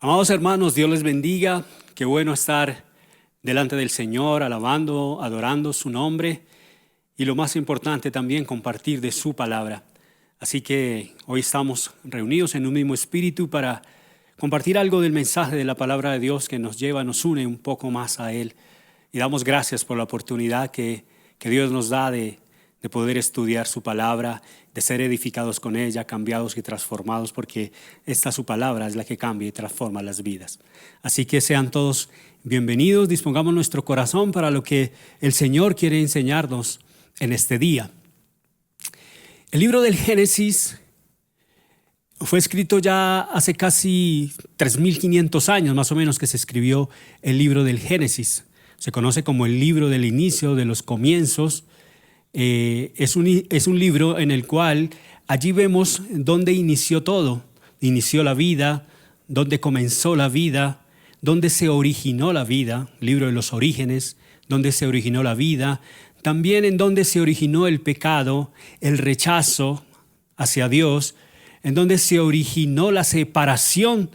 Amados hermanos, Dios les bendiga. Qué bueno estar delante del Señor, alabando, adorando su nombre y lo más importante también compartir de su palabra. Así que hoy estamos reunidos en un mismo espíritu para compartir algo del mensaje de la palabra de Dios que nos lleva, nos une un poco más a Él. Y damos gracias por la oportunidad que Dios nos da de poder estudiar su palabra, de ser edificados con ella, cambiados y transformados, porque esta su palabra es la que cambia y transforma las vidas. Así que sean todos bienvenidos, dispongamos nuestro corazón para lo que el Señor quiere enseñarnos en este día. El libro del Génesis fue escrito ya hace casi 3.500 años, más o menos, que se escribió el libro del Génesis. Se conoce como el libro del inicio, de los comienzos. Es un libro en el cual allí vemos dónde inició todo. Inició la vida, dónde comenzó la vida, dónde se originó la vida, libro de los orígenes, dónde se originó la vida, también en dónde se originó el pecado, el rechazo hacia Dios, en donde se originó la separación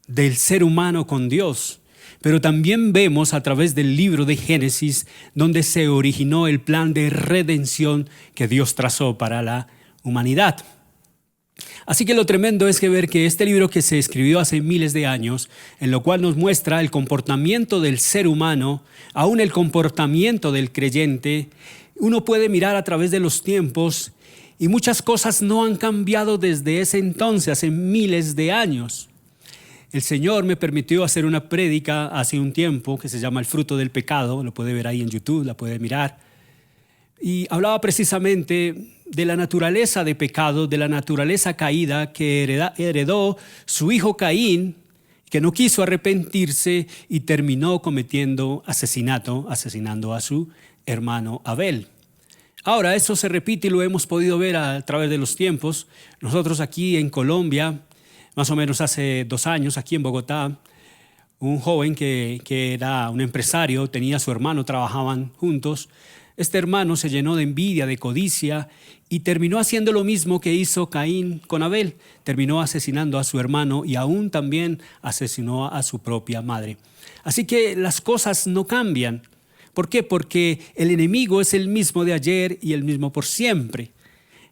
del ser humano con Dios. Pero también vemos a través del libro de Génesis donde se originó el plan de redención que Dios trazó para la humanidad. Así que lo tremendo es que ver que este libro que se escribió hace miles de años, en lo cual nos muestra el comportamiento del ser humano, aún el comportamiento del creyente, uno puede mirar a través de los tiempos y muchas cosas no han cambiado desde ese entonces, hace miles de años. El Señor me permitió hacer una prédica hace un tiempo que se llama El fruto del pecado, lo puede ver ahí en YouTube, la puede mirar. Y hablaba precisamente de la naturaleza de pecado, de la naturaleza caída que heredó su hijo Caín, que no quiso arrepentirse y terminó cometiendo asesinato, asesinando a su hermano Abel. Ahora, eso se repite y lo hemos podido ver a través de los tiempos. Nosotros aquí en Colombia, más o menos hace 2 años, aquí en Bogotá, un joven que era un empresario, tenía a su hermano, trabajaban juntos. Este hermano se llenó de envidia, de codicia y terminó haciendo lo mismo que hizo Caín con Abel. Terminó asesinando a su hermano y aún también asesinó a su propia madre. Así que las cosas no cambian. ¿Por qué? Porque el enemigo es el mismo de ayer y el mismo por siempre.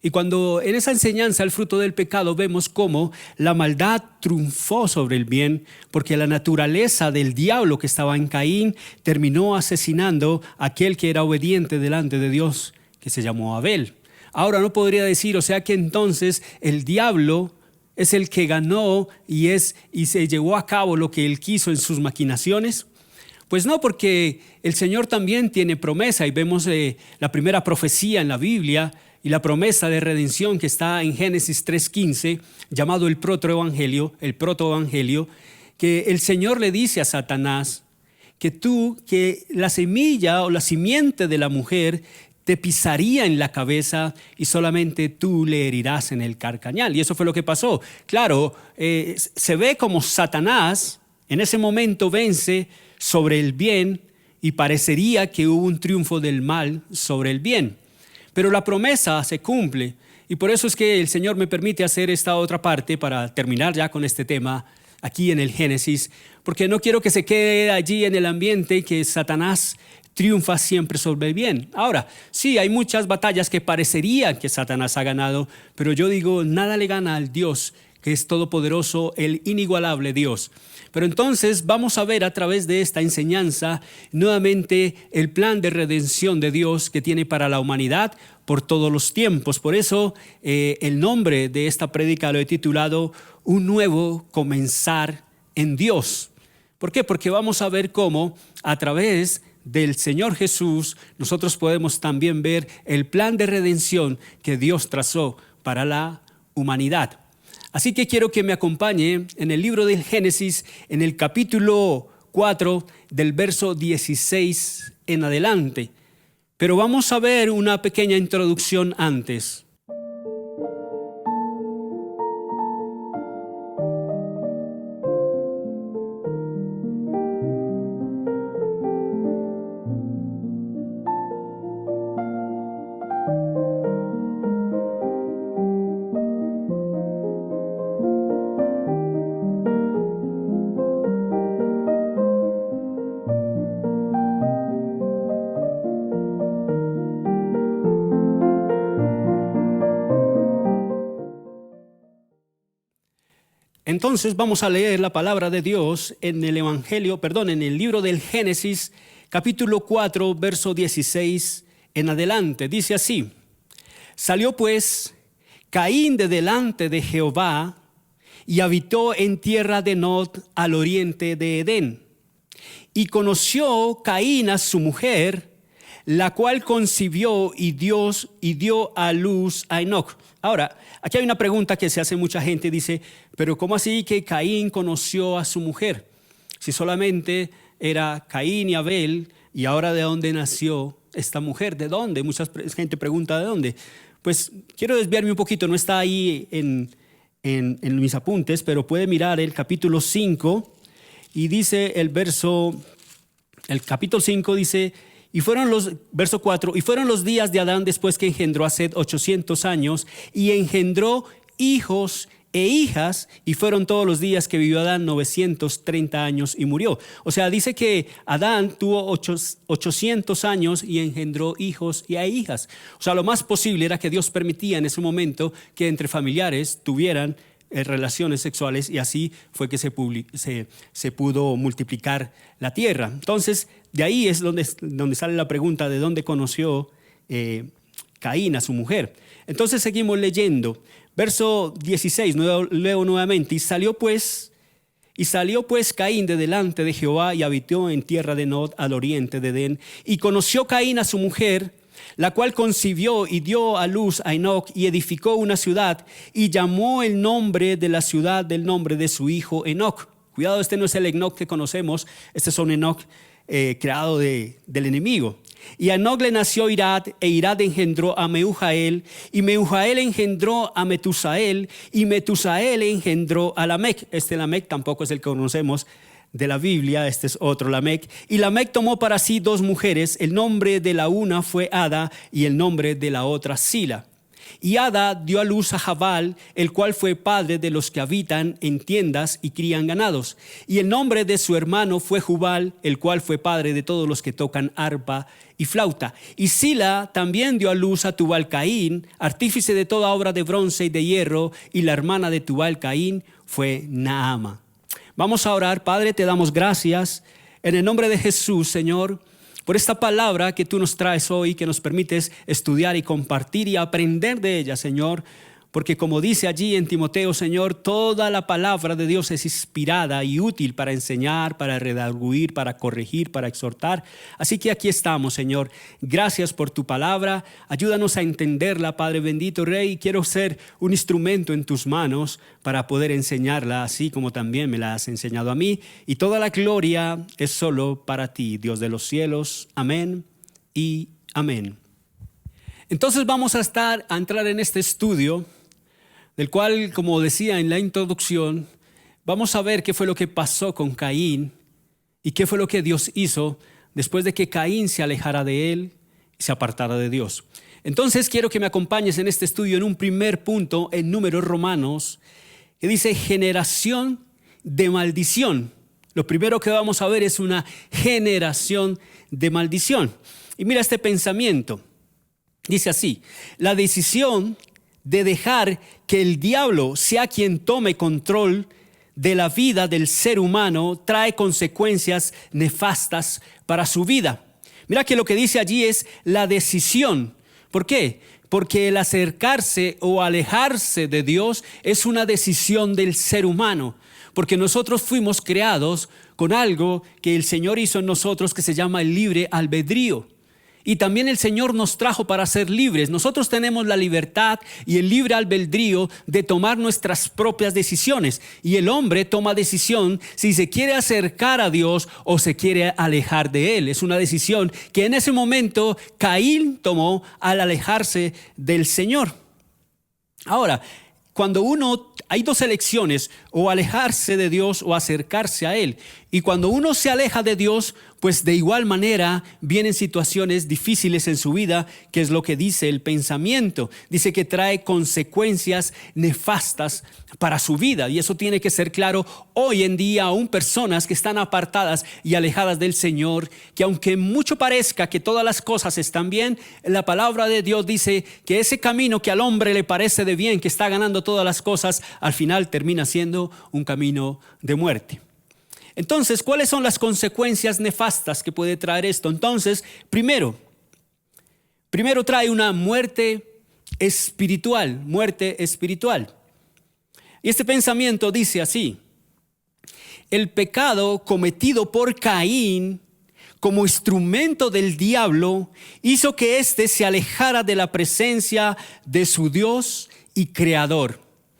Y cuando en esa enseñanza, el fruto del pecado, vemos cómo la maldad triunfó sobre el bien, porque la naturaleza del diablo que estaba en Caín terminó asesinando a aquel que era obediente delante de Dios, que se llamó Abel. Ahora no podría decir, o sea que entonces el diablo es el que ganó y se llevó a cabo lo que él quiso en sus maquinaciones. Pues no, porque el Señor también tiene promesa y vemos la primera profecía en la Biblia y la promesa de redención que está en Génesis 3:15, llamado el protoevangelio, que el Señor le dice a Satanás que la semilla o la simiente de la mujer te pisaría en la cabeza y solamente tú le herirás en el carcañal. Y eso fue lo que pasó. Claro, se ve como Satanás en ese momento vence sobre el bien y parecería que hubo un triunfo del mal sobre el bien. Pero la promesa se cumple y por eso es que el Señor me permite hacer esta otra parte para terminar ya con este tema aquí en el Génesis, porque no quiero que se quede allí en el ambiente que Satanás triunfa siempre sobre el bien. Ahora, sí, hay muchas batallas que parecería que Satanás ha ganado, pero yo digo, nada le gana al Dios que es todopoderoso, el inigualable Dios. Pero entonces vamos a ver a través de esta enseñanza nuevamente el plan de redención de Dios que tiene para la humanidad por todos los tiempos. Por eso el nombre de esta prédica lo he titulado Un nuevo comenzar en Dios. ¿Por qué? Porque vamos a ver cómo a través del Señor Jesús nosotros podemos también ver el plan de redención que Dios trazó para la humanidad. Así que quiero que me acompañe en el libro del Génesis, en el capítulo 4, del verso 16 en adelante. Pero vamos a ver una pequeña introducción antes. Entonces vamos a leer la palabra de Dios en el libro del Génesis, capítulo 4, verso 16 en adelante. Dice así: Salió pues Caín de delante de Jehová y habitó en tierra de Nod al oriente de Edén. Y conoció Caín a su mujer, la cual concibió y dio a luz a Enoc. Ahora, aquí hay una pregunta que se hace mucha gente, dice, pero ¿cómo así que Caín conoció a su mujer? Si solamente era Caín y Abel, y ahora ¿de dónde nació esta mujer? ¿De dónde? Mucha gente pregunta ¿de dónde? Pues quiero desviarme un poquito, no está ahí en mis apuntes, pero puede mirar el capítulo 5 y dice el capítulo 5 dice, verso 4, y fueron los días de Adán después que engendró a Set 800 años y engendró hijos e hijas, y fueron todos los días que vivió Adán 930 años y murió. O sea, dice que Adán tuvo 800 años y engendró hijos y hijas. O sea, lo más posible era que Dios permitía en ese momento que entre familiares tuvieran relaciones sexuales, y así fue que se pudo multiplicar la tierra. Entonces, de ahí es donde sale la pregunta de dónde conoció Caín a su mujer. Entonces seguimos leyendo. Verso 16, leo nuevamente. Y salió pues Caín de delante de Jehová y habitó en tierra de Nod al oriente de Edén. Y conoció Caín a su mujer, la cual concibió y dio a luz a Enoc y edificó una ciudad y llamó el nombre de la ciudad del nombre de su hijo Enoc. Cuidado, este no es el Enoc que conocemos, este es un Enoc creado del enemigo. Y a Enoc le nació Irad, e Irad engendró a Mehujael, y Mehujael engendró a Metusael, y Metusael engendró a Lamec. Este Lamec tampoco es el que conocemos de la Biblia, este es otro Lamec. Y Lamec tomó para sí 2 mujeres, el nombre de la una fue Ada, y el nombre de la otra Sila. Y Ada dio a luz a Jabal, el cual fue padre de los que habitan en tiendas y crían ganados. Y el nombre de su hermano fue Jubal, el cual fue padre de todos los que tocan arpa y flauta. Y Sila también dio a luz a Tubal-Caín, artífice de toda obra de bronce y de hierro, y la hermana de Tubal-Caín fue Naama. Vamos a orar. Padre, te damos gracias en el nombre de Jesús, Señor, por esta palabra que tú nos traes hoy, que nos permites estudiar y compartir y aprender de ella, Señor. Porque como dice allí en Timoteo, Señor, toda la palabra de Dios es inspirada y útil para enseñar, para redarguir, para corregir, para exhortar. Así que aquí estamos, Señor. Gracias por tu palabra. Ayúdanos a entenderla, Padre bendito Rey. Quiero ser un instrumento en tus manos para poder enseñarla, así como también me la has enseñado a mí. Y toda la gloria es solo para ti, Dios de los cielos. Amén y amén. Entonces vamos a entrar en este estudio, del cual, como decía en la introducción, vamos a ver qué fue lo que pasó con Caín y qué fue lo que Dios hizo después de que Caín se alejara de él y se apartara de Dios. Entonces quiero que me acompañes en este estudio en un primer punto en Números Romanos, que dice generación de maldición. Lo primero que vamos a ver es una generación de maldición. Y mira este pensamiento. Dice así: la decisión de dejar que el diablo sea quien tome control de la vida del ser humano trae consecuencias nefastas para su vida. Mira que lo que dice allí es la decisión. ¿Por qué? Porque el acercarse o alejarse de Dios es una decisión del ser humano. Porque nosotros fuimos creados con algo que el Señor hizo en nosotros que se llama el libre albedrío. Y también el Señor nos trajo para ser libres. Nosotros tenemos la libertad y el libre albedrío de tomar nuestras propias decisiones. Y el hombre toma decisión si se quiere acercar a Dios o se quiere alejar de Él. Es una decisión que en ese momento Caín tomó al alejarse del Señor. Ahora, hay 2 elecciones: o alejarse de Dios o acercarse a Él. Y cuando uno se aleja de Dios, pues de igual manera vienen situaciones difíciles en su vida, que es lo que dice el pensamiento. Dice que trae consecuencias nefastas para su vida, y eso tiene que ser claro hoy en día, aún personas que están apartadas y alejadas del Señor, que aunque mucho parezca que todas las cosas están bien, la palabra de Dios dice que ese camino que al hombre le parece de bien, que está ganando todas las cosas, al final termina siendo un camino de muerte. Entonces, ¿cuáles son las consecuencias nefastas que puede traer esto? Entonces, primero trae una muerte espiritual. Y este pensamiento dice así: el pecado cometido por Caín como instrumento del diablo hizo que éste se alejara de la presencia de su Dios y Creador.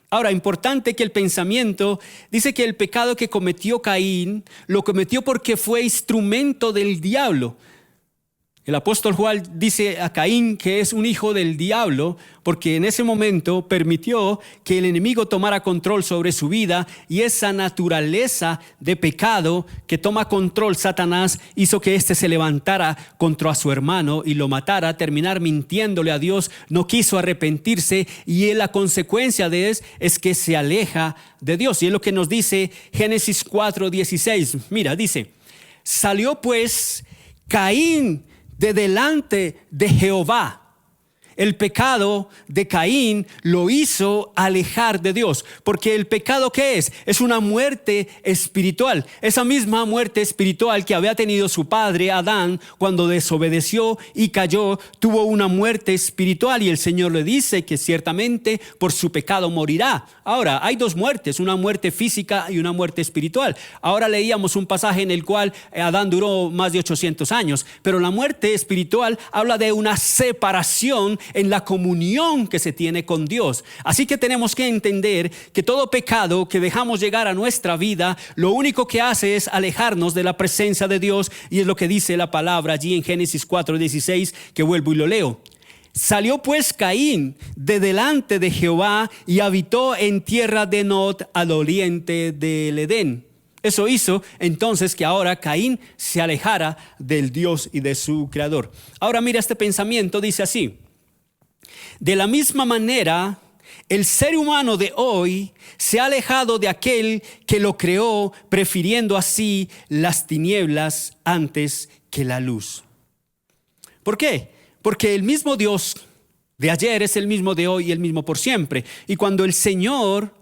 Ahora, importante que el pensamiento dice que el pecado que cometió Caín lo cometió porque fue instrumento del diablo. El apóstol Juan dice a Caín que es un hijo del diablo porque en ese momento permitió que el enemigo tomara control sobre su vida, y esa naturaleza de pecado que toma control Satanás hizo que éste se levantara contra su hermano y lo matara, terminar mintiéndole a Dios, no quiso arrepentirse, y la consecuencia de eso es que se aleja de Dios. Y es lo que nos dice Génesis 4:16. Mira, dice: salió pues Caín de delante de Jehová. El pecado de Caín lo hizo alejar de Dios, porque el pecado, ¿qué es? Es una muerte espiritual. Esa misma muerte espiritual que había tenido su padre Adán cuando desobedeció y cayó, tuvo una muerte espiritual, y el Señor le dice que ciertamente por su pecado morirá. Ahora, hay dos muertes, una muerte física y una muerte espiritual. Ahora leíamos un pasaje en el cual Adán duró más de 800 años, pero la muerte espiritual habla de una separación en la comunión que se tiene con Dios. Así que tenemos que entender que todo pecado que dejamos llegar a nuestra vida, lo único que hace es alejarnos de la presencia de Dios, y es lo que dice la palabra allí en Génesis 4:16, que vuelvo y lo leo. Salió pues Caín de delante de Jehová y habitó en tierra de Nod, al oriente del Edén. Eso hizo entonces que ahora Caín se alejara del Dios y de su Creador. Ahora mira, este pensamiento dice así: de la misma manera, el ser humano de hoy se ha alejado de aquel que lo creó, prefiriendo así las tinieblas antes que la luz. ¿Por qué? Porque el mismo Dios de ayer es el mismo de hoy y el mismo por siempre. Y cuando el Señor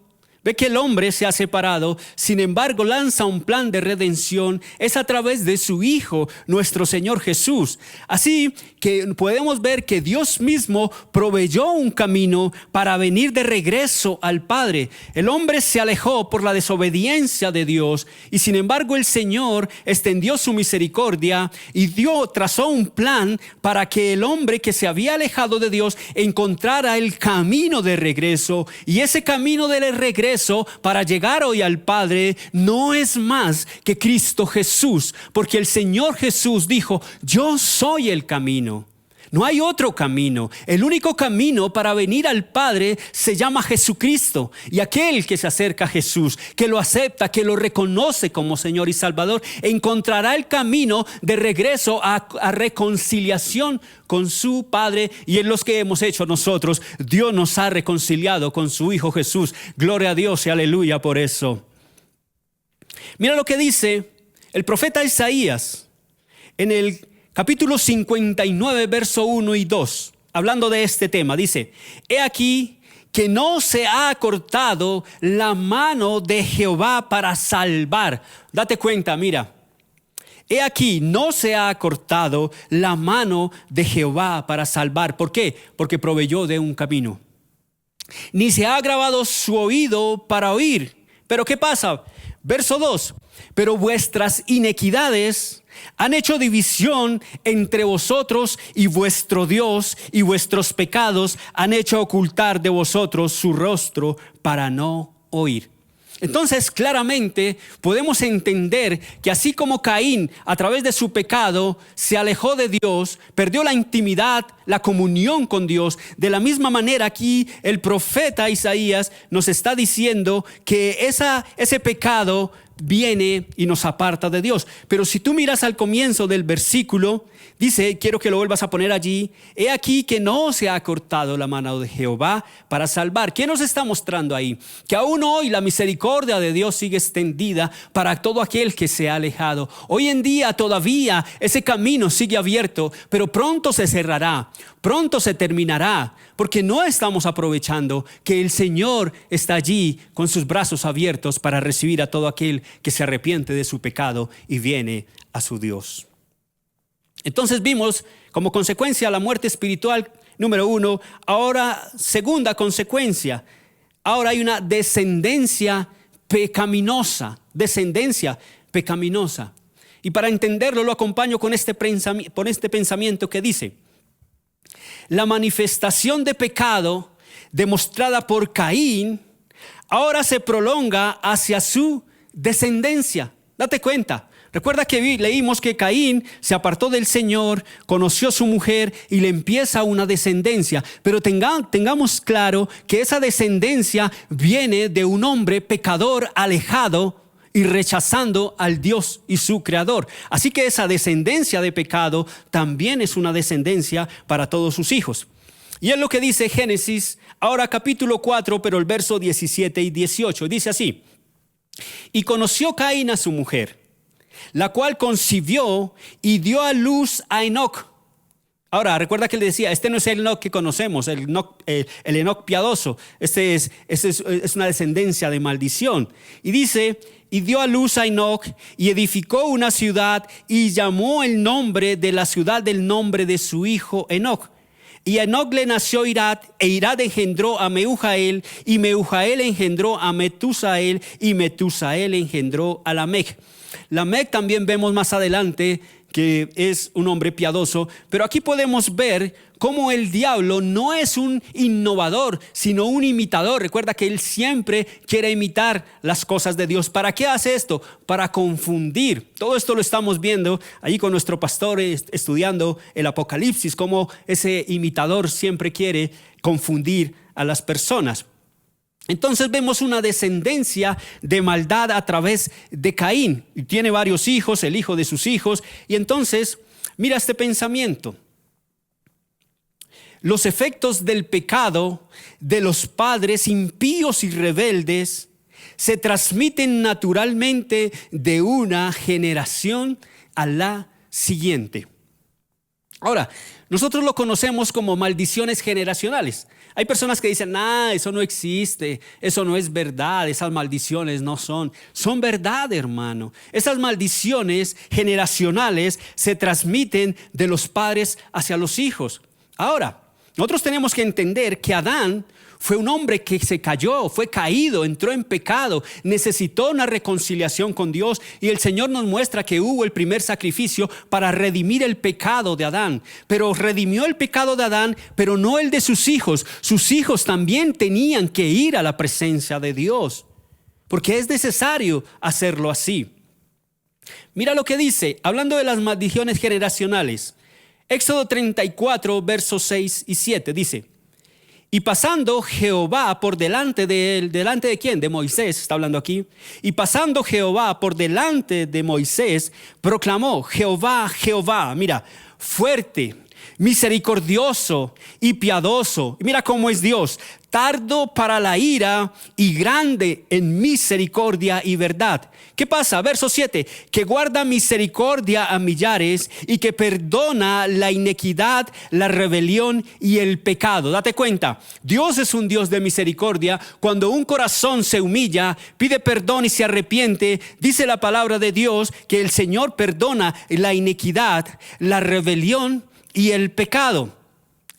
ve que el hombre se ha separado, sin embargo lanza un plan de redención, es a través de su Hijo, nuestro Señor Jesús. Así que podemos ver que Dios mismo proveyó un camino para venir de regreso al Padre. El hombre se alejó por la desobediencia de Dios, y sin embargo el Señor extendió su misericordia y trazó un plan para que el hombre que se había alejado de Dios encontrara el camino de regreso. Y ese camino de regreso para llegar hoy al Padre no es más que Cristo Jesús, porque el Señor Jesús dijo: yo soy el camino. No hay otro camino. El único camino para venir al Padre se llama Jesucristo. Y aquel que se acerca a Jesús, que lo acepta, que lo reconoce como Señor y Salvador, encontrará el camino de regreso a reconciliación con su Padre. Y en los que hemos hecho nosotros, Dios nos ha reconciliado con su Hijo Jesús. Gloria a Dios y aleluya por eso. Mira lo que dice el profeta Isaías en el capítulo 59, verso 1 y 2, hablando de este tema. Dice: he aquí que no se ha acortado la mano de Jehová para salvar. Date cuenta, mira. He aquí, no se ha acortado la mano de Jehová para salvar. ¿Por qué? Porque proveyó de un camino. Ni se ha agravado su oído para oír. Pero ¿qué pasa? Verso 2. Pero vuestras inequidades han hecho división entre vosotros y vuestro Dios, y vuestros pecados han hecho ocultar de vosotros su rostro para no oír. Entonces, claramente podemos entender que así como Caín, a través de su pecado, se alejó de Dios, perdió la intimidad, la comunión con Dios, de la misma manera aquí el profeta Isaías nos está diciendo que ese pecado viene y nos aparta de Dios. Pero si tú miras al comienzo del versículo, dice, quiero que lo vuelvas a poner allí, he aquí que no se ha cortado la mano de Jehová para salvar. ¿Qué nos está mostrando ahí? Que aún hoy la misericordia de Dios sigue extendida para todo aquel que se ha alejado. Hoy en día todavía ese camino sigue abierto, pero pronto se cerrará, pronto se terminará, porque no estamos aprovechando que el Señor está allí con sus brazos abiertos para recibir a todo aquel que se arrepiente de su pecado y viene a su Dios. Entonces vimos como consecuencia la muerte espiritual, número 1. Ahora, segunda consecuencia, ahora hay una descendencia pecaminosa. Y para entenderlo lo acompaño con este pensamiento que dice: la manifestación de pecado demostrada por Caín ahora se prolonga hacia su descendencia. Date cuenta. Recuerda que leímos que Caín se apartó del Señor, conoció a su mujer y le empieza una descendencia. Pero tengamos claro que esa descendencia viene de un hombre pecador alejado y rechazando al Dios y su creador. Así que esa descendencia de pecado también es una descendencia para todos sus hijos. Y es lo que dice Génesis, ahora capítulo 4, pero el verso 17 y 18. Dice así: y conoció Caín a su mujer, la cual concibió y dio a luz a Enoc. Ahora, recuerda que él decía, este no es el Enoc que conocemos, el Enoc piadoso. Este es una descendencia de maldición. Y dice, y dio a luz a Enoc y edificó una ciudad y llamó el nombre de la ciudad del nombre de su hijo Enoc. Y a Enoc le nació Irad, e Irad engendró a Mehujael, y Mehujael engendró a Metusael, y Metusael engendró a Lamec. Lamec también vemos más adelante que es un hombre piadoso, pero aquí podemos ver cómo el diablo no es un innovador, sino un imitador. Recuerda que él siempre quiere imitar las cosas de Dios. ¿Para qué hace esto? Para confundir. Todo esto lo estamos viendo ahí con nuestro pastor estudiando el Apocalipsis, cómo ese imitador siempre quiere confundir a las personas. Entonces vemos una descendencia de maldad a través de Caín. Y tiene varios hijos, el hijo de sus hijos. Y entonces, mira este pensamiento. Los efectos del pecado de los padres impíos y rebeldes se transmiten naturalmente de una generación a la siguiente. Ahora, nosotros lo conocemos como maldiciones generacionales. Hay personas que dicen, eso no existe, eso no es verdad, esas maldiciones no son verdad, hermano. Esas maldiciones generacionales se transmiten de los padres hacia los hijos. Ahora, nosotros tenemos que entender que Adán fue un hombre que se cayó, fue caído, entró en pecado, necesitó una reconciliación con Dios, y el Señor nos muestra que hubo el primer sacrificio para redimir el pecado de Adán. Pero redimió el pecado de Adán, pero no el de sus hijos. Sus hijos también tenían que ir a la presencia de Dios, porque es necesario hacerlo así. Mira lo que dice, hablando de las maldiciones generacionales. Éxodo 34, versos 6 y 7 dice: y pasando Jehová por delante de él, ¿delante de quién? De Moisés, está hablando aquí. Y pasando Jehová por delante de Moisés, proclamó: Jehová, Jehová, mira, fuerte, misericordioso y piadoso. Y mira cómo es Dios, tardo para la ira y grande en misericordia y verdad. ¿Qué pasa? Verso 7, que guarda misericordia a millares y que perdona la iniquidad, la rebelión y el pecado. Date cuenta, Dios es un Dios de misericordia. Cuando un corazón se humilla, pide perdón y se arrepiente, dice la palabra de Dios que el Señor perdona la iniquidad, la rebelión y el pecado.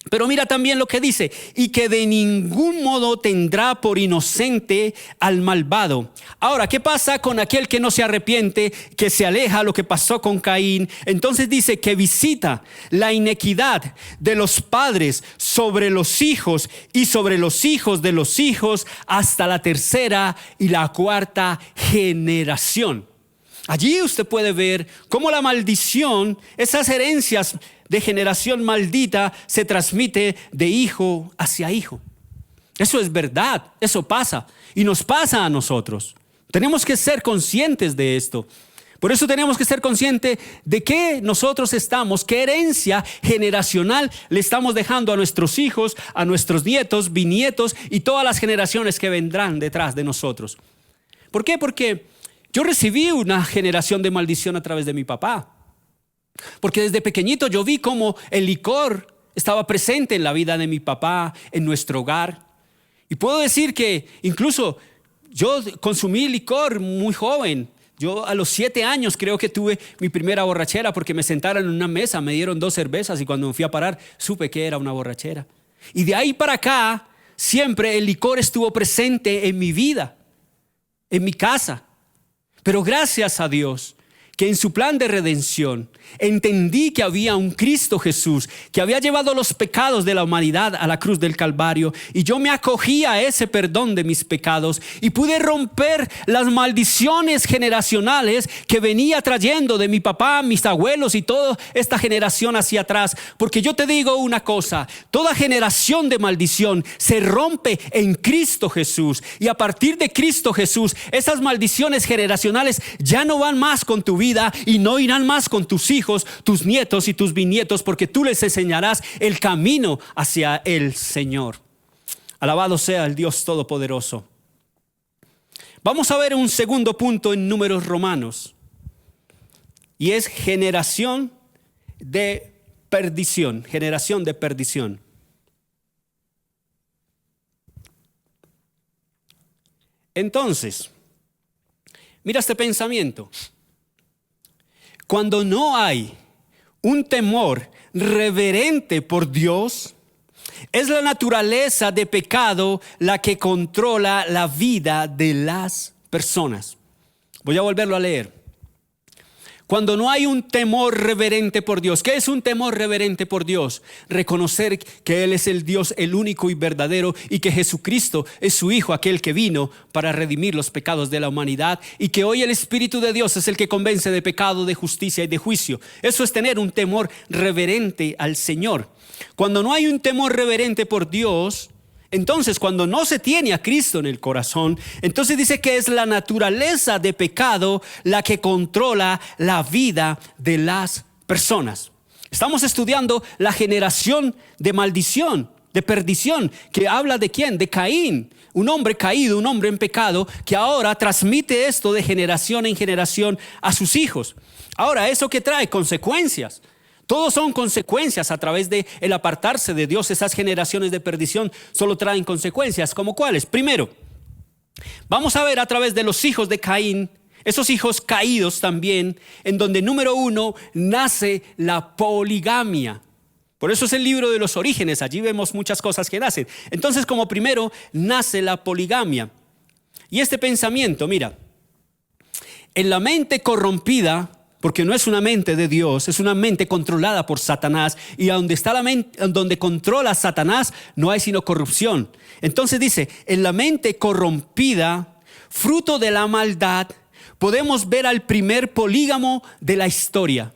Pero mira también lo que dice, y que de ningún modo tendrá por inocente al malvado. Ahora, ¿qué pasa con aquel que no se arrepiente, que se aleja? Lo que pasó con Caín. Entonces dice que visita la iniquidad de los padres sobre los hijos y sobre los hijos de los hijos hasta la tercera y la cuarta generación. Allí usted puede ver cómo la maldición, esas herencias de generación maldita, se transmite de hijo hacia hijo. Eso es verdad, eso pasa y nos pasa a nosotros. Tenemos que ser conscientes de esto. Por eso tenemos que ser conscientes de qué nosotros estamos, qué herencia generacional le estamos dejando a nuestros hijos, a nuestros nietos, bisnietos y todas las generaciones que vendrán detrás de nosotros. ¿Por qué? Porque yo recibí una generación de maldición a través de mi papá. Porque desde pequeñito yo vi cómo el licor estaba presente en la vida de mi papá, en nuestro hogar. Y puedo decir que incluso yo consumí licor muy joven. Yo a los 7 años creo que tuve mi primera borrachera porque me sentaron en una mesa, me dieron 2 cervezas y cuando me fui a parar supe que era una borrachera. Y de ahí para acá siempre el licor estuvo presente en mi vida, en mi casa. Pero gracias a Dios que en su plan de redención entendí que había un Cristo Jesús que había llevado los pecados de la humanidad a la cruz del Calvario, y yo me acogí a ese perdón de mis pecados y pude romper las maldiciones generacionales que venía trayendo de mi papá, mis abuelos y toda esta generación hacia atrás. Porque yo te digo una cosa, toda generación de maldición se rompe en Cristo Jesús, y a partir de Cristo Jesús esas maldiciones generacionales ya no van más con tu vida y no irán más con tus hijos, tus nietos y tus bisnietos, porque tú les enseñarás el camino hacia el Señor. Alabado sea el Dios Todopoderoso. Vamos a ver un segundo punto en Números Romanos, y es generación de perdición. Generación de perdición. Entonces, mira este pensamiento. Cuando no hay un temor reverente por Dios, es la naturaleza de pecado la que controla la vida de las personas. Voy a volverlo a leer. Cuando no hay un temor reverente por Dios. ¿Qué es un temor reverente por Dios? Reconocer que Él es el Dios, el único y verdadero, y que Jesucristo es su Hijo, aquel que vino para redimir los pecados de la humanidad, y que hoy el Espíritu de Dios es el que convence de pecado, de justicia y de juicio. Eso es tener un temor reverente al Señor. Cuando no hay un temor reverente por Dios, entonces cuando no se tiene a Cristo en el corazón, entonces dice que es la naturaleza de pecado la que controla la vida de las personas. Estamos estudiando la generación de maldición, de perdición, que habla de ¿quién? De Caín, un hombre caído, un hombre en pecado, que ahora transmite esto de generación en generación a sus hijos. Ahora, ¿eso qué trae? Consecuencias. Todos son consecuencias a través de el apartarse de Dios. Esas generaciones de perdición solo traen consecuencias. ¿Como cuáles? Primero, vamos a ver a través de los hijos de Caín, esos hijos caídos también, en donde número 1 nace la poligamia. Por eso es el libro de los orígenes. Allí vemos muchas cosas que nacen. Entonces, como primero, nace la poligamia. Y este pensamiento, mira, en la mente corrompida, porque no es una mente de Dios, es una mente controlada por Satanás, y donde está la mente, donde controla Satanás, no hay sino corrupción. Entonces dice, en la mente corrompida, fruto de la maldad, podemos ver al primer polígamo de la historia.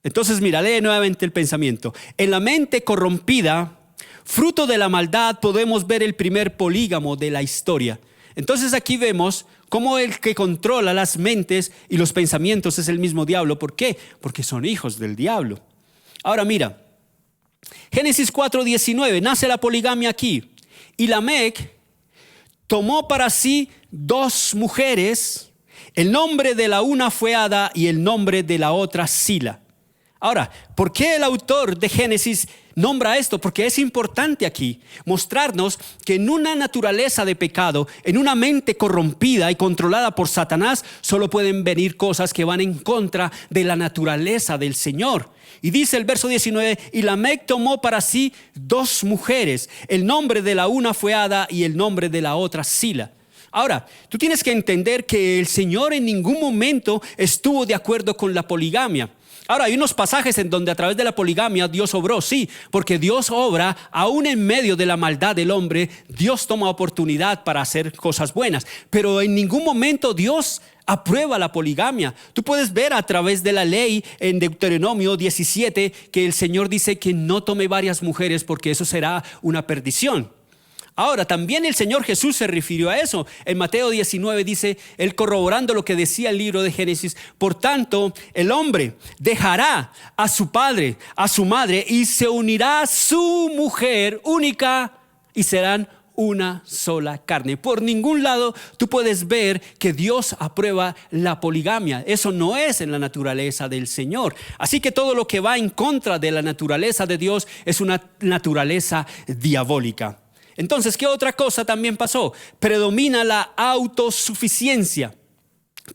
Entonces mira, lee nuevamente el pensamiento. En la mente corrompida, fruto de la maldad, podemos ver el primer polígamo de la historia. Entonces aquí vemos cómo el que controla las mentes y los pensamientos es el mismo diablo. ¿Por qué? Porque son hijos del diablo. Ahora mira, Génesis 4:19, nace la poligamia aquí. Y Lamec tomó para sí 2 mujeres. El nombre de la una fue Ada y el nombre de la otra Sila. Ahora, ¿por qué el autor de Génesis nombra esto? Porque es importante aquí mostrarnos que en una naturaleza de pecado, en una mente corrompida y controlada por Satanás, solo pueden venir cosas que van en contra de la naturaleza del Señor. Y dice el verso 19, y Lamec tomó para sí 2 mujeres. El nombre de la una fue Ada y el nombre de la otra Sila. Ahora, tú tienes que entender que el Señor en ningún momento estuvo de acuerdo con la poligamia. Ahora, hay unos pasajes en donde a través de la poligamia Dios obró, sí, porque Dios obra aún en medio de la maldad del hombre. Dios toma oportunidad para hacer cosas buenas, pero en ningún momento Dios aprueba la poligamia. Tú puedes ver a través de la ley en Deuteronomio 17 que el Señor dice que no tome varias mujeres porque eso será una perdición. Ahora, también el Señor Jesús se refirió a eso. En Mateo 19 dice, él corroborando lo que decía el libro de Génesis: por tanto, el hombre dejará a su padre, a su madre, y se unirá a su mujer única, y serán una sola carne. Por ningún lado tú puedes ver que Dios aprueba la poligamia. Eso no es en la naturaleza del Señor. Así que todo lo que va en contra de la naturaleza de Dios es una naturaleza diabólica. Entonces, ¿qué otra cosa también pasó? Predomina la autosuficiencia.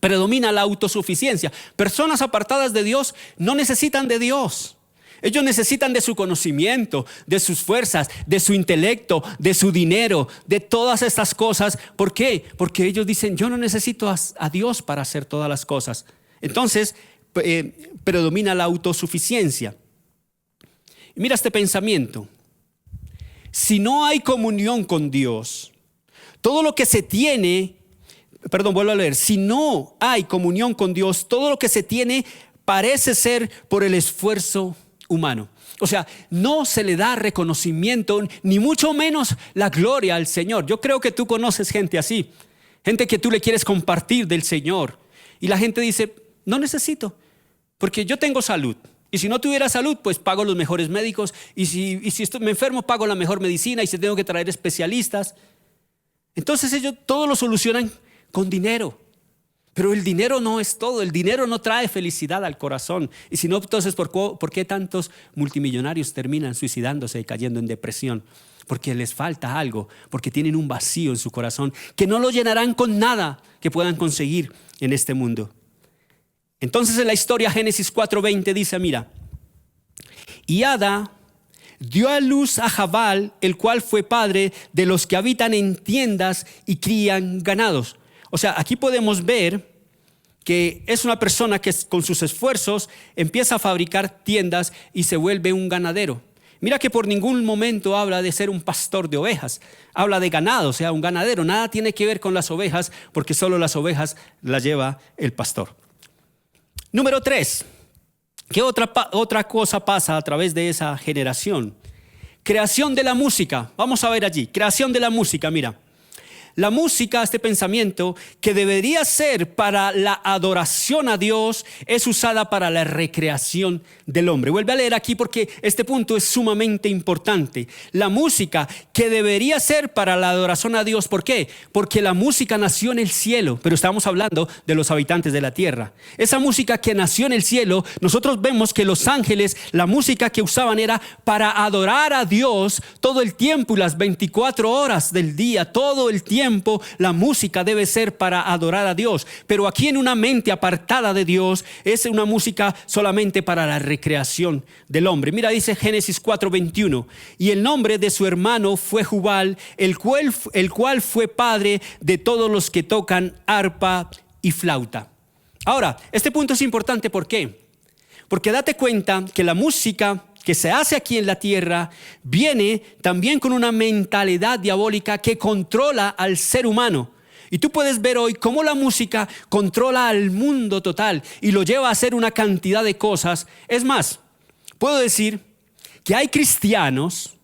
Predomina la autosuficiencia. Personas apartadas de Dios no necesitan de Dios. Ellos necesitan de su conocimiento, de sus fuerzas, de su intelecto, de su dinero, de todas estas cosas. ¿Por qué? Porque ellos dicen, yo no necesito a Dios para hacer todas las cosas. Entonces, predomina la autosuficiencia. Mira este pensamiento. Si no hay comunión con Dios, todo lo que se tiene, vuelvo a leer, si no hay comunión con Dios, todo lo que se tiene parece ser por el esfuerzo humano. O sea, no se le da reconocimiento, ni mucho menos la gloria al Señor. Yo creo que tú conoces gente así, gente que tú le quieres compartir del Señor. Y la gente dice, no necesito, porque yo tengo salud. Y si no tuviera salud, pues pago los mejores médicos. Y si me enfermo, pago la mejor medicina. Y si tengo que traer especialistas. Entonces ellos todo lo solucionan con dinero. Pero el dinero no es todo. El dinero no trae felicidad al corazón. Y si no, entonces ¿por qué tantos multimillonarios terminan suicidándose y cayendo en depresión? Porque les falta algo. Porque tienen un vacío en su corazón que no lo llenarán con nada que puedan conseguir en este mundo. Entonces en la historia Génesis 4:20 dice, mira, y Ada dio a luz a Jabal, el cual fue padre de los que habitan en tiendas y crían ganados. O sea, aquí podemos ver que es una persona que con sus esfuerzos empieza a fabricar tiendas y se vuelve un ganadero. Mira que por ningún momento habla de ser un pastor de ovejas, habla de ganado, o sea, un ganadero. Nada tiene que ver con las ovejas, porque solo las ovejas las lleva el pastor. Número 3, ¿qué otra cosa pasa a través de esa generación? Creación de la música. Vamos a ver allí, creación de la música, mira. La música, este pensamiento que debería ser para la adoración a Dios, es usada para la recreación del hombre. Vuelve a leer aquí porque este punto es sumamente importante. La música que debería ser para la adoración a Dios, ¿por qué? Porque la música nació en el cielo, pero estamos hablando de los habitantes de la tierra. Esa música que nació en el cielo, nosotros vemos que los ángeles, la música que usaban era para adorar a Dios todo el tiempo y las 24 horas del día, todo el tiempo. La música debe ser para adorar a Dios, pero aquí en una mente apartada de Dios es una música solamente para la recreación del hombre. Mira, dice Génesis 4:21, y el nombre de su hermano fue Jubal, el cual fue padre de todos los que tocan arpa y flauta. Ahora, este punto es importante, ¿por qué? Porque date cuenta que la música que se hace aquí en la tierra viene también con una mentalidad diabólica que controla al ser humano. Y tú puedes ver hoy cómo la música controla al mundo total y lo lleva a hacer una cantidad de cosas. Es más, puedo decir que hay cristianos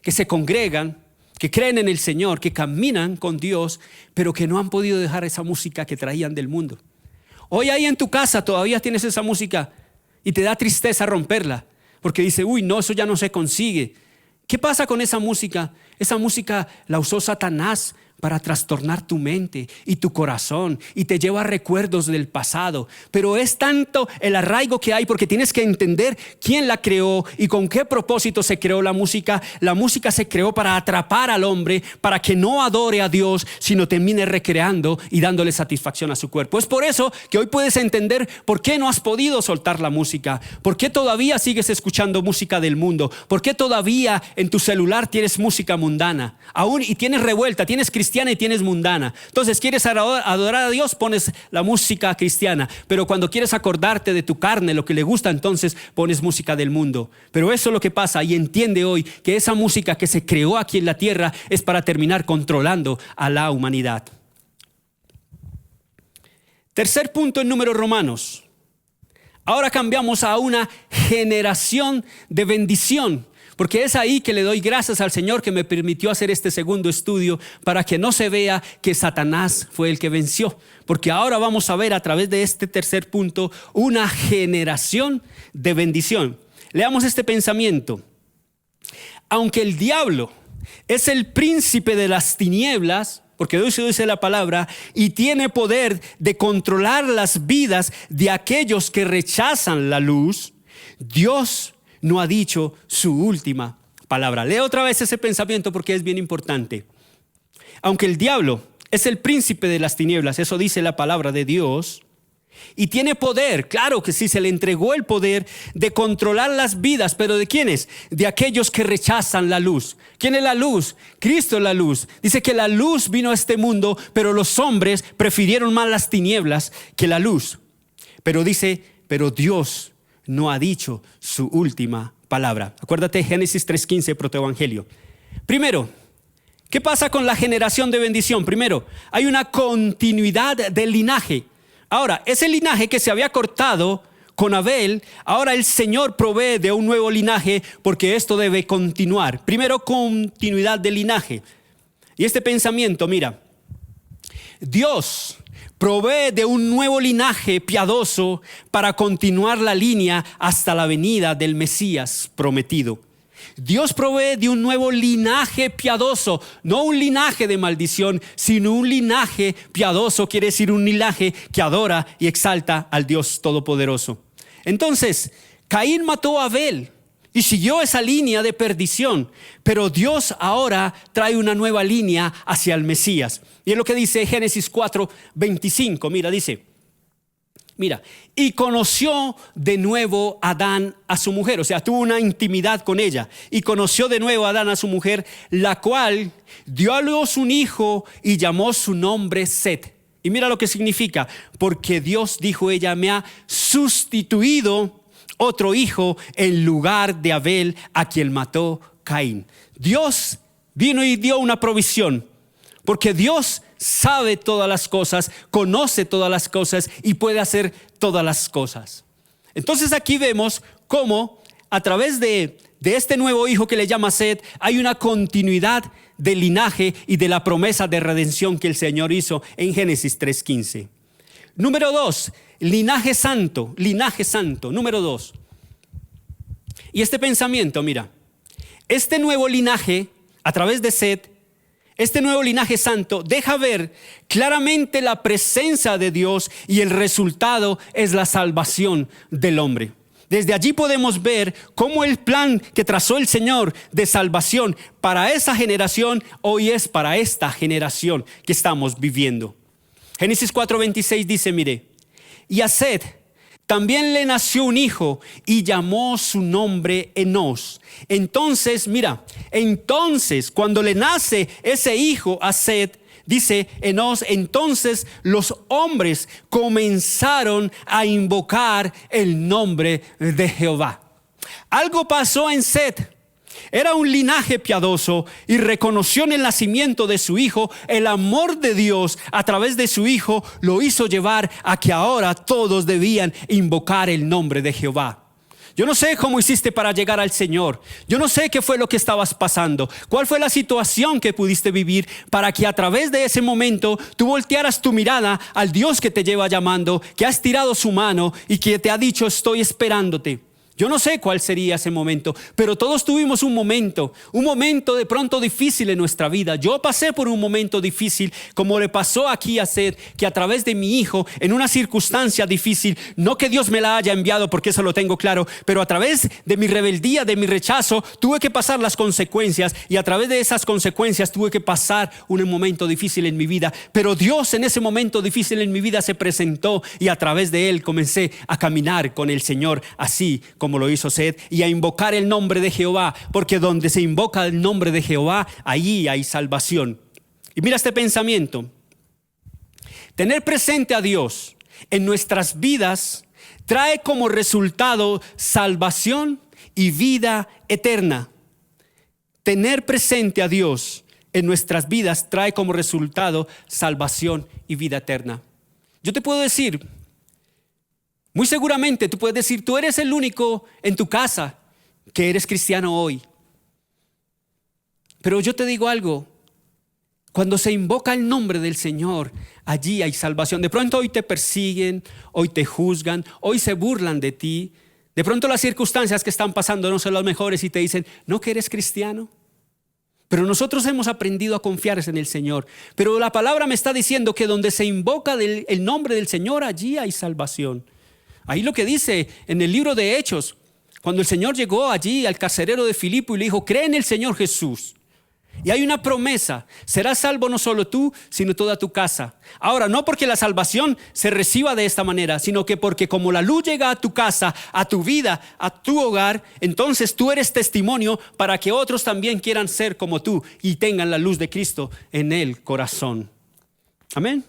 que se congregan, que creen en el Señor, que caminan con Dios, pero que no han podido dejar esa música que traían del mundo. Hoy ahí en tu casa todavía tienes esa música y te da tristeza romperla, porque dice, uy, no, eso ya no se consigue. ¿Qué pasa con esa música? Esa música la usó Satanás para trastornar tu mente y tu corazón y te lleva a recuerdos del pasado. Pero es tanto el arraigo que hay, porque tienes que entender quién la creó y con qué propósito se creó la música. La música se creó para atrapar al hombre, para que no adore a Dios, sino termine recreando y dándole satisfacción a su cuerpo. Es por eso que hoy puedes entender por qué no has podido soltar la música, por qué todavía sigues escuchando música del mundo, por qué todavía en tu celular tienes música mundana, aún y tienes revuelta, tienes cristiana y tienes mundana. Entonces quieres adorar a Dios, pones la música cristiana, pero cuando quieres acordarte de tu carne, lo que le gusta, entonces pones música del mundo. Pero eso es lo que pasa, y entiende hoy que esa música que se creó aquí en la tierra es para terminar controlando a la humanidad. Tercer punto en Números Romanos. Ahora cambiamos a una generación de bendición. porque es ahí que le doy gracias al Señor que me permitió hacer este segundo estudio para que no se vea que Satanás fue el que venció. Porque ahora vamos a ver a través de este tercer punto una generación de bendición. Leamos este pensamiento. Aunque el diablo es el príncipe de las tinieblas, porque Dios dice la palabra, y tiene poder de controlar las vidas de aquellos que rechazan la luz, Dios no ha dicho su última palabra. Leo otra vez ese pensamiento porque es bien importante. Aunque el diablo es el príncipe de las tinieblas, eso dice la palabra de Dios, y tiene poder, claro que sí, se le entregó el poder de controlar las vidas, pero ¿de quiénes? De aquellos que rechazan la luz. ¿Quién es la luz? Cristo es la luz. Dice que la luz vino a este mundo, pero los hombres prefirieron más las tinieblas que la luz. Pero dice, pero Dios no ha dicho su última palabra. Acuérdate Génesis 3:15, protoevangelio. Primero, ¿qué pasa con la generación de bendición? Primero, hay una continuidad del linaje. Ahora, ese linaje que se había cortado con Abel, ahora el Señor provee de un nuevo linaje porque esto debe continuar. Primero, continuidad del linaje. Y este pensamiento, mira, Dios provee de un nuevo linaje piadoso para continuar la línea hasta la venida del Mesías prometido. Dios provee de un nuevo linaje piadoso, no un linaje de maldición, sino un linaje piadoso, quiere decir un linaje que adora y exalta al Dios Todopoderoso. Entonces, Caín mató a Abel y siguió esa línea de perdición, pero Dios ahora trae una nueva línea hacia el Mesías. Y es lo que dice Génesis 4:25, Mira, y conoció de nuevo Adán a su mujer, o sea, tuvo una intimidad con ella. Y conoció de nuevo Adán a su mujer, la cual dio a luz un hijo y llamó su nombre Set. Y mira lo que significa, porque Dios dijo, ella me ha sustituido otro hijo en lugar de Abel, a quien mató Caín. Dios vino y dio una provisión, porque Dios sabe todas las cosas, conoce todas las cosas y puede hacer todas las cosas. Entonces aquí vemos cómo a través de este nuevo hijo que le llama Set, hay una continuidad del linaje y de la promesa de redención que el Señor hizo en Génesis 3:15. Número 2, linaje santo, número 2. Y este pensamiento, mira, este nuevo linaje a través de Set, este nuevo linaje santo deja ver claramente la presencia de Dios y el resultado es la salvación del hombre. Desde allí podemos ver cómo el plan que trazó el Señor de salvación para esa generación hoy es para esta generación que estamos viviendo. Génesis 4:26 dice, mire, y a Set también le nació un hijo y llamó su nombre Enos. Entonces, cuando le nace ese hijo a Set, dice Enos, entonces los hombres comenzaron a invocar el nombre de Jehová. Algo pasó en Set. Era un linaje piadoso y reconoció en el nacimiento de su hijo el amor de Dios a través de su hijo, lo hizo llevar a que ahora todos debían invocar el nombre de Jehová. Yo no sé cómo hiciste para llegar al Señor. Yo no sé qué fue lo que estabas pasando. ¿Cuál fue la situación que pudiste vivir para que a través de ese momento tú voltearas tu mirada al Dios que te lleva llamando, que ha estirado su mano y que te ha dicho estoy esperándote? Yo no sé cuál sería ese momento, pero todos tuvimos un momento de pronto difícil en nuestra vida. Yo pasé por un momento difícil, como le pasó aquí a Set, que a través de mi hijo, en una circunstancia difícil, no que Dios me la haya enviado, porque eso lo tengo claro, pero a través de mi rebeldía, de mi rechazo, tuve que pasar las consecuencias y a través de esas consecuencias tuve que pasar un momento difícil en mi vida. Pero Dios en ese momento difícil en mi vida se presentó y a través de él comencé a caminar con el Señor, así como lo hizo Set, y a invocar el nombre de Jehová, porque donde se invoca el nombre de Jehová, allí hay salvación. Y mira este pensamiento: tener presente a Dios en nuestras vidas trae como resultado salvación y vida eterna. Tener presente a Dios en nuestras vidas trae como resultado salvación y vida eterna. Yo te puedo decir, muy seguramente tú puedes decir, tú eres el único en tu casa que eres cristiano hoy. Pero yo te digo algo, cuando se invoca el nombre del Señor, allí hay salvación. De pronto hoy te persiguen, hoy te juzgan, hoy se burlan de ti. De pronto las circunstancias que están pasando no son las mejores y te dicen, ¿no que eres cristiano? Pero nosotros hemos aprendido a confiar en el Señor. Pero la palabra me está diciendo que donde se invoca el nombre del Señor, allí hay salvación. Ahí lo que dice en el libro de Hechos, cuando el Señor llegó allí al carcelero de Filipo y le dijo, cree en el Señor Jesús. Y hay una promesa, serás salvo no solo tú, sino toda tu casa. Ahora, no porque la salvación se reciba de esta manera, sino que porque como la luz llega a tu casa, a tu vida, a tu hogar, entonces tú eres testimonio para que otros también quieran ser como tú y tengan la luz de Cristo en el corazón. Amén.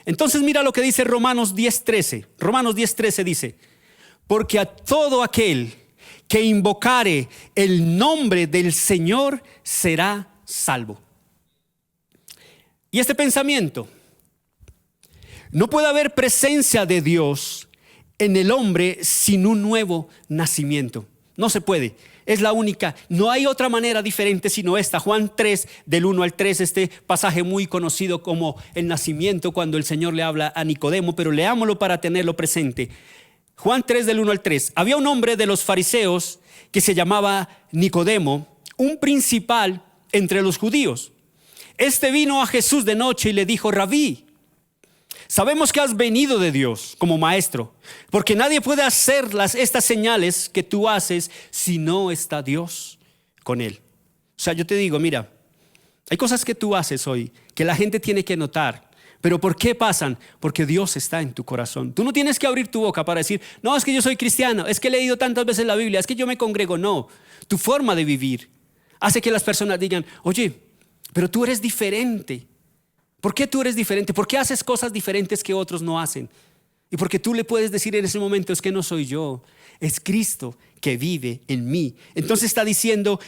Entonces mira lo que dice Romanos 10:13. Romanos 10:13 dice, porque a todo aquel que invocare el nombre del Señor será salvo. Y este pensamiento, no puede haber presencia de Dios en el hombre sin un nuevo nacimiento. No se puede, es la única, no hay otra manera diferente sino esta. Juan 3 del 1 al 3, este pasaje muy conocido como el nacimiento, cuando el Señor le habla a Nicodemo, pero leámoslo para tenerlo presente. Juan 3 del 1 al 3. Había un hombre de los fariseos que se llamaba Nicodemo, un principal entre los judíos. Este vino a Jesús de noche y le dijo, Rabí, sabemos que has venido de Dios como maestro, porque nadie puede hacer estas señales que tú haces si no está Dios con él. O sea, yo te digo, mira, hay cosas que tú haces hoy que la gente tiene que notar. ¿Pero por qué pasan? Porque Dios está en tu corazón. Tú no tienes que abrir tu boca para decir, no, es que yo soy cristiano, es que he leído tantas veces la Biblia, es que yo me congrego. No, tu forma de vivir hace que las personas digan, oye, pero tú eres diferente. ¿Por qué tú eres diferente? ¿Por qué haces cosas diferentes que otros no hacen? Y porque tú le puedes decir en ese momento, es que no soy yo, es Cristo que vive en mí. Entonces está diciendo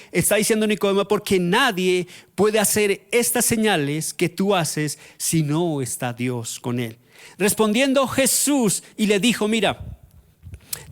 Nicodemo, porque nadie puede hacer estas señales que tú haces si no está Dios con él. Respondiendo Jesús y le dijo, mira,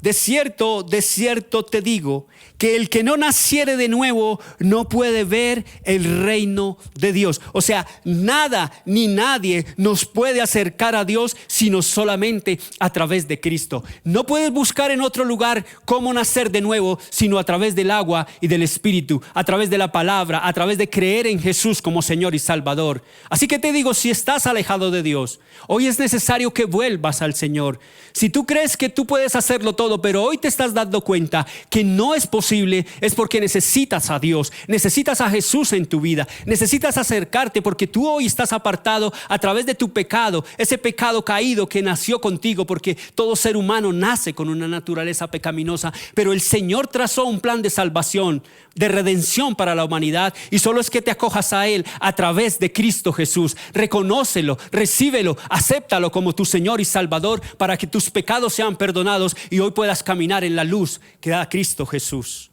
de cierto te digo que el que no naciere de nuevo no puede ver el reino de Dios. O sea, nada ni nadie nos puede acercar a Dios sino solamente a través de Cristo. No puedes buscar en otro lugar cómo nacer de nuevo sino a través del agua y del Espíritu, a través de la palabra, a través de creer en Jesús como Señor y Salvador. Así que te digo, si estás alejado de Dios, hoy es necesario que vuelvas al Señor. Si tú crees que tú puedes hacerlo todo, pero hoy te estás dando cuenta que no es posible, es porque necesitas a Dios, necesitas a Jesús en tu vida, necesitas acercarte porque tú hoy estás apartado a través de tu pecado, ese pecado caído que nació contigo, porque todo ser humano nace con una naturaleza pecaminosa, pero el Señor trazó un plan de salvación, de redención para la humanidad, y solo es que te acojas a Él a través de Cristo Jesús. Reconócelo, recíbelo, acéptalo como tu Señor y Salvador para que tus pecados sean perdonados y hoy puedas caminar en la luz que da Cristo Jesús.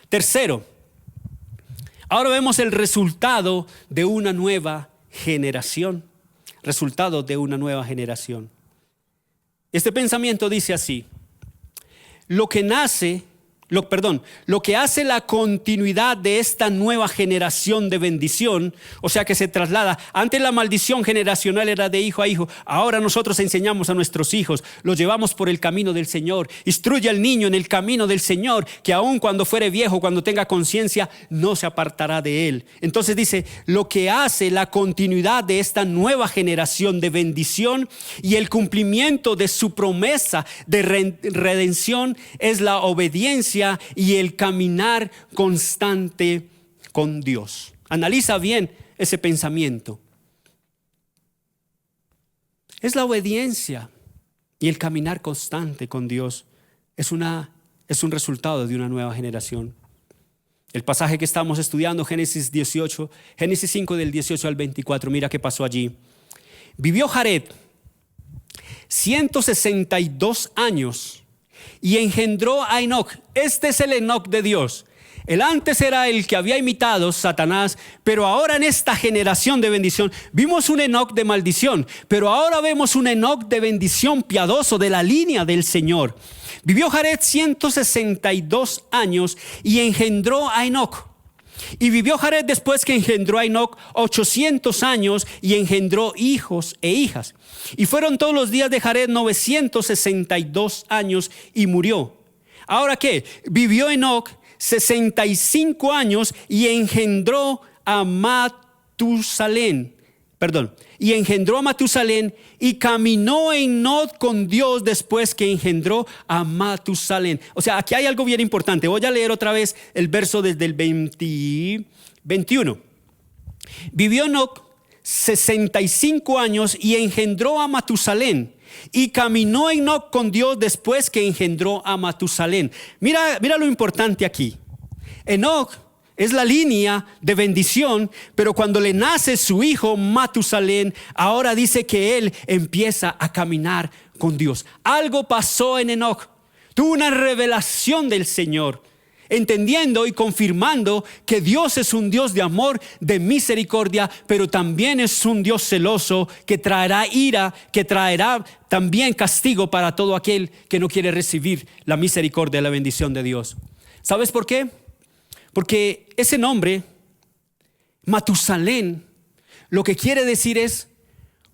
Tercero, ahora vemos el resultado de una nueva generación. Resultado de una nueva generación. Este pensamiento dice así: lo que hace la continuidad de esta nueva generación de bendición, o sea que se traslada. Antes la maldición generacional era de hijo a hijo, ahora nosotros enseñamos a nuestros hijos, los llevamos por el camino del Señor. Instruye al niño en el camino del Señor, que aun cuando fuere viejo, cuando tenga conciencia, no se apartará de él. Entonces dice, lo que hace la continuidad de esta nueva generación de bendición y el cumplimiento de su promesa de redención es la obediencia y el caminar constante con Dios. Analiza bien ese pensamiento. Es la obediencia y el caminar constante con Dios. Es un resultado de una nueva generación. El pasaje que estamos estudiando, Génesis 5 del 18 al 24, mira qué pasó allí. Vivió Jared 162 años y engendró a Enoc. Este es el Enoc de Dios. Él antes era el que había imitado a Satanás, pero ahora en esta generación de bendición vimos un Enoc de maldición, pero ahora vemos un Enoc de bendición piadoso de la línea del Señor. Vivió Jared 162 años y engendró a Enoc. Y vivió Jared después que engendró a Enoc 800 años y engendró hijos e hijas. Y fueron todos los días de Jared 962 años y murió. ¿Ahora qué? Vivió Enoc 65 años y engendró a Matusalén. Y engendró a Matusalén y caminó Enoc con Dios después que engendró a Matusalén. O sea, aquí hay algo bien importante. Voy a leer otra vez el verso desde el 21. Vivió Enoc 65 años y engendró a Matusalén. Y caminó Enoc con Dios después que engendró a Matusalén. Mira lo importante aquí. Enoc es la línea de bendición, pero cuando le nace su hijo Matusalén, ahora dice que él empieza a caminar con Dios. Algo pasó en Enoc. Tuvo una revelación del Señor, entendiendo y confirmando que Dios es un Dios de amor, de misericordia, pero también es un Dios celoso que traerá ira, que traerá también castigo para todo aquel que no quiere recibir la misericordia y la bendición de Dios. ¿Sabes por qué? Porque ese nombre, Matusalén, lo que quiere decir es,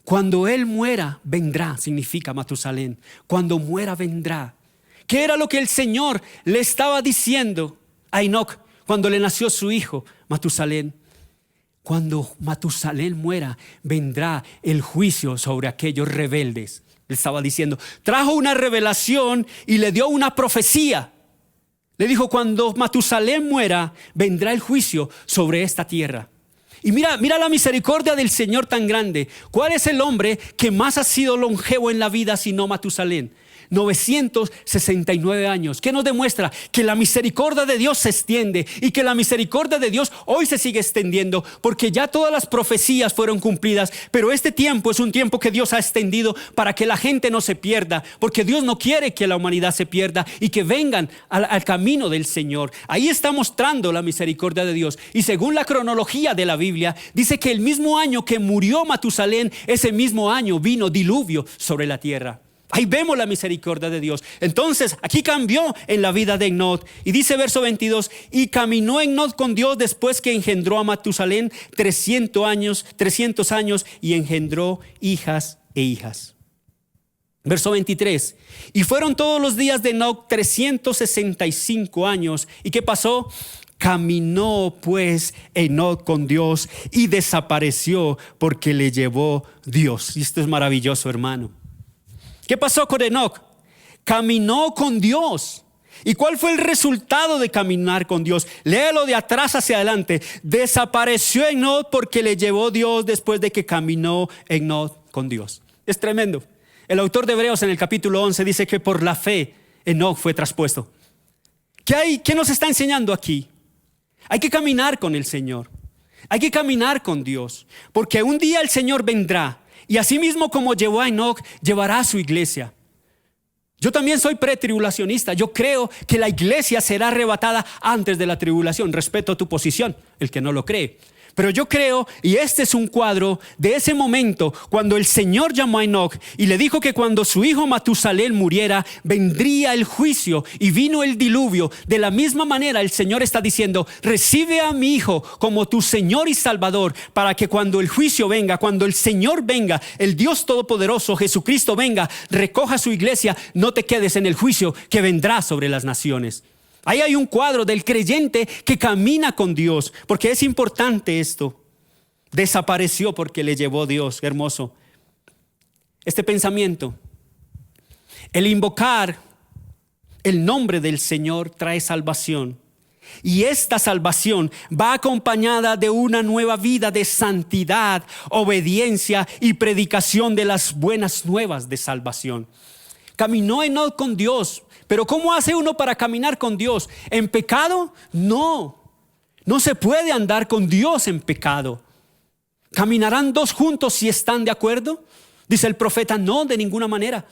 cuando él muera, vendrá, significa Matusalén. Cuando muera, vendrá. ¿Qué era lo que el Señor le estaba diciendo a Enoc cuando le nació su hijo, Matusalén? Cuando Matusalén muera, vendrá el juicio sobre aquellos rebeldes. Le estaba diciendo, trajo una revelación y le dio una profecía. Le dijo, cuando Matusalén muera, vendrá el juicio sobre esta tierra. Y mira la misericordia del Señor tan grande. ¿Cuál es el hombre que más ha sido longevo en la vida sino Matusalén? 969 años. ¿Qué nos demuestra? Que la misericordia de Dios se extiende y que la misericordia de Dios hoy se sigue extendiendo, porque ya todas las profecías fueron cumplidas, pero este tiempo es un tiempo que Dios ha extendido para que la gente no se pierda, porque Dios no quiere que la humanidad se pierda y que vengan al camino del Señor. Ahí está mostrando la misericordia de Dios. Y según la cronología de la Biblia, dice que el mismo año que murió Matusalén, ese mismo año vino diluvio sobre la tierra. Ahí vemos la misericordia de Dios. Entonces, aquí cambió en la vida de Enoc. Y dice verso 22, y caminó Enoc con Dios después que engendró a Matusalén 300 años y engendró hijas e hijas. Verso 23, y fueron todos los días de Enoc 365 años. ¿Y qué pasó? Caminó pues Enoc con Dios y desapareció porque le llevó Dios. Y esto es maravilloso, hermano. ¿Qué pasó con Enoc? Caminó con Dios. ¿Y cuál fue el resultado de caminar con Dios? Léelo de atrás hacia adelante. Desapareció Enoc porque le llevó Dios después de que caminó Enoc con Dios. Es tremendo. El autor de Hebreos en el capítulo 11 dice que por la fe Enoc fue traspuesto. ¿Qué nos está enseñando aquí? Hay que caminar con el Señor. Hay que caminar con Dios. Porque un día el Señor vendrá. Y así mismo como llevó a Enoc, llevará a su iglesia. Yo también soy pretribulacionista. Yo creo que la iglesia será arrebatada antes de la tribulación. Respeto tu posición, el que no lo cree. Pero yo creo, y este es un cuadro de ese momento cuando el Señor llamó a Enoc y le dijo que cuando su hijo Matusalén muriera, vendría el juicio y vino el diluvio. De la misma manera el Señor está diciendo, recibe a mi hijo como tu Señor y Salvador, para que cuando el juicio venga, cuando el Señor venga, el Dios Todopoderoso, Jesucristo venga, recoja su iglesia, no te quedes en el juicio que vendrá sobre las naciones. Ahí hay un cuadro del creyente que camina con Dios, porque es importante esto. Desapareció porque le llevó Dios. Hermoso. Este pensamiento, el invocar el nombre del Señor trae salvación. Y esta salvación va acompañada de una nueva vida de santidad, obediencia y predicación de las buenas nuevas de salvación. Caminó Enoc con Dios. Pero ¿cómo hace uno para caminar con Dios? ¿En pecado? No se puede andar con Dios en pecado. ¿Caminarán dos juntos si están de acuerdo? Dice el profeta, no, de ninguna manera.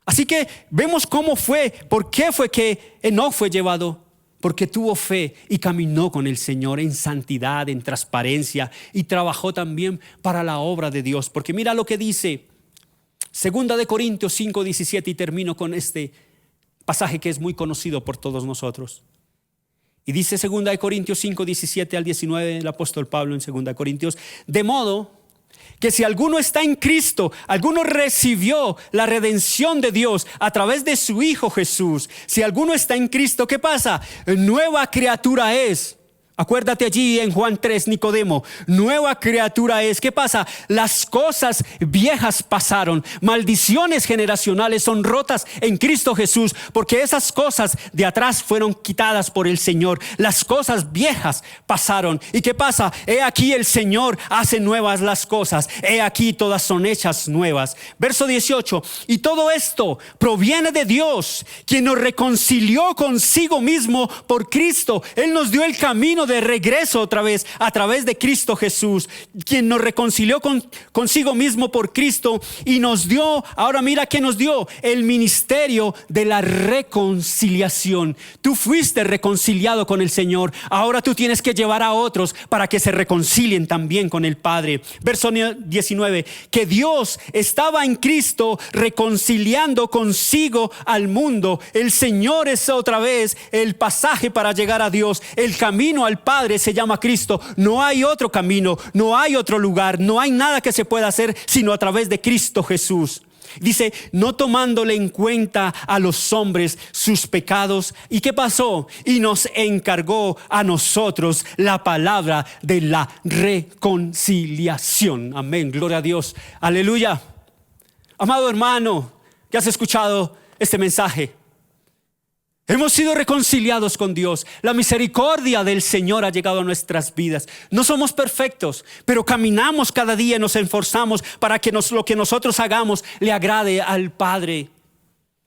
Así que vemos cómo fue, por qué fue que Enoc fue llevado. Porque tuvo fe y caminó con el Señor en santidad, en transparencia, y trabajó también para la obra de Dios. Porque mira lo que dice 2 Corintios 5:17, y termino con este pasaje que es muy conocido por todos nosotros. Y dice 2 Corintios 5, 17 al 19, el apóstol Pablo en 2 Corintios, de modo que si alguno está en Cristo, alguno recibió la redención de Dios a través de su Hijo Jesús. Si alguno está en Cristo, ¿qué pasa? Nueva criatura es. Acuérdate allí en Juan 3, Nicodemo, nueva criatura es. ¿Qué pasa? Las cosas viejas pasaron. Maldiciones generacionales son rotas en Cristo Jesús, porque esas cosas de atrás fueron quitadas por el Señor. Las cosas viejas pasaron. ¿Y qué pasa? He aquí el Señor hace nuevas las cosas. He aquí todas son hechas nuevas. Verso 18, y todo esto proviene de Dios, quien nos reconcilió consigo mismo por Cristo. Él nos dio el camino de regreso otra vez a través de Cristo Jesús, quien nos reconcilió consigo mismo por Cristo y nos dio, ahora mira que nos dio el ministerio de la reconciliación. Tú fuiste reconciliado con el Señor, ahora tú tienes que llevar a otros para que se reconcilien también con el Padre. Verso 19, que Dios estaba en Cristo reconciliando consigo al mundo. El Señor es otra vez el pasaje para llegar a Dios, el camino al Padre se llama Cristo. No hay otro camino, no hay otro lugar, no hay nada que se pueda hacer sino a través de Cristo Jesús. Dice, no tomándole en cuenta a los hombres sus pecados. ¿Y qué pasó? Y nos encargó a nosotros la palabra de la reconciliación. Amén, gloria a Dios, aleluya. Amado hermano, que has escuchado este mensaje, hemos sido reconciliados con Dios. La misericordia del Señor ha llegado a nuestras vidas. No somos perfectos, pero caminamos cada día y nos esforzamos para que lo que nosotros hagamos le agrade al Padre.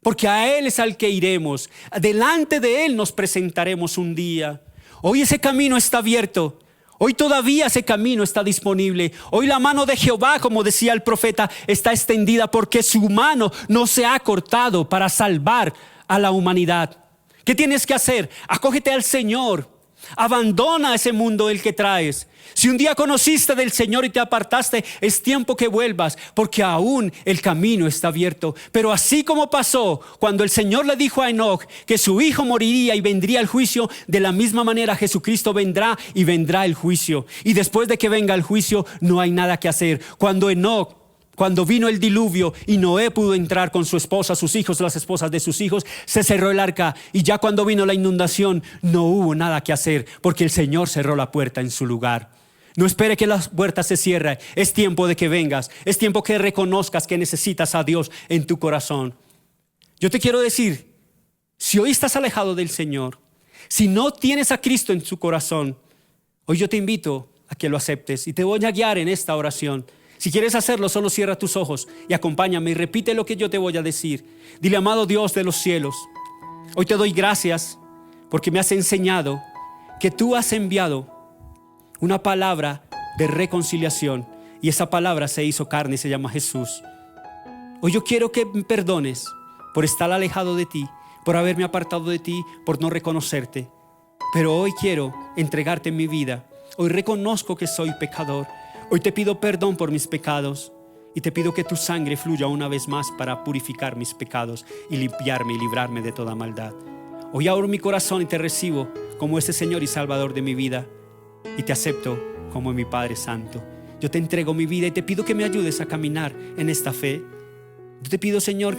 Porque a Él es al que iremos. Delante de Él nos presentaremos un día. Hoy ese camino está abierto. Hoy todavía ese camino está disponible. Hoy la mano de Jehová, como decía el profeta, está extendida porque su mano no se ha cortado para salvar a la humanidad. ¿Qué tienes que hacer? Acógete al Señor. Abandona ese mundo el que traes. Si un día conociste del Señor y te apartaste, es tiempo que vuelvas, porque aún el camino está abierto. Pero así como pasó cuando el Señor le dijo a Enoc que su hijo moriría y vendría el juicio, de la misma manera Jesucristo vendrá y vendrá el juicio. Y después de que venga el juicio, no hay nada que hacer. Cuando vino el diluvio y Noé pudo entrar con su esposa, sus hijos, las esposas de sus hijos, se cerró el arca. Y ya cuando vino la inundación, no hubo nada que hacer, porque el Señor cerró la puerta en su lugar. No espere que las puertas se cierren. Es tiempo de que vengas. Es tiempo que reconozcas que necesitas a Dios en tu corazón. Yo te quiero decir, si hoy estás alejado del Señor, si no tienes a Cristo en tu corazón, hoy yo te invito a que lo aceptes y te voy a guiar en esta oración. Si quieres hacerlo, solo cierra tus ojos y acompáñame y repite lo que yo te voy a decir. Dile, amado Dios de los cielos, hoy te doy gracias porque me has enseñado que tú has enviado una palabra de reconciliación y esa palabra se hizo carne y se llama Jesús. Hoy yo quiero que me perdones por estar alejado de ti, por haberme apartado de ti, por no reconocerte. Pero hoy quiero entregarte mi vida. Hoy reconozco que soy pecador. Hoy te pido perdón por mis pecados y te pido que tu sangre fluya una vez más para purificar mis pecados y limpiarme y librarme de toda maldad. Hoy abro mi corazón y te recibo como ese Señor y Salvador de mi vida y te acepto como mi Padre Santo. Yo te entrego mi vida y te pido que me ayudes a caminar en esta fe. Yo te pido, Señor,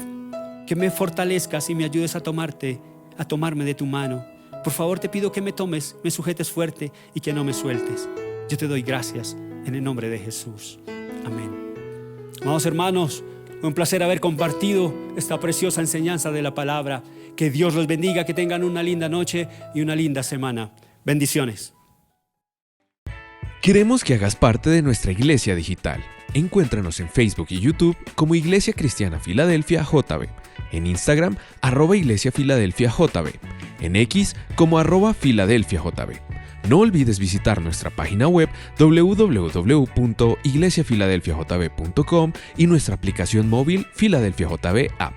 que me fortalezcas y me ayudes a tomarme de tu mano. Por favor, te pido que me tomes, me sujetes fuerte y que no me sueltes. Yo te doy gracias en el nombre de Jesús. Amén. Amados hermanos, un placer haber compartido esta preciosa enseñanza de la palabra. Que Dios los bendiga, que tengan una linda noche y una linda semana. Bendiciones. Queremos que hagas parte de nuestra iglesia digital. Encuéntranos en Facebook y YouTube como Iglesia Cristiana Filadelfia JB, en Instagram @Iglesia Filadelfia JB, en X como @Filadelfia JB. No olvides visitar nuestra página web www.iglesiafiladelfiajb.com y nuestra aplicación móvil Filadelfia JB App.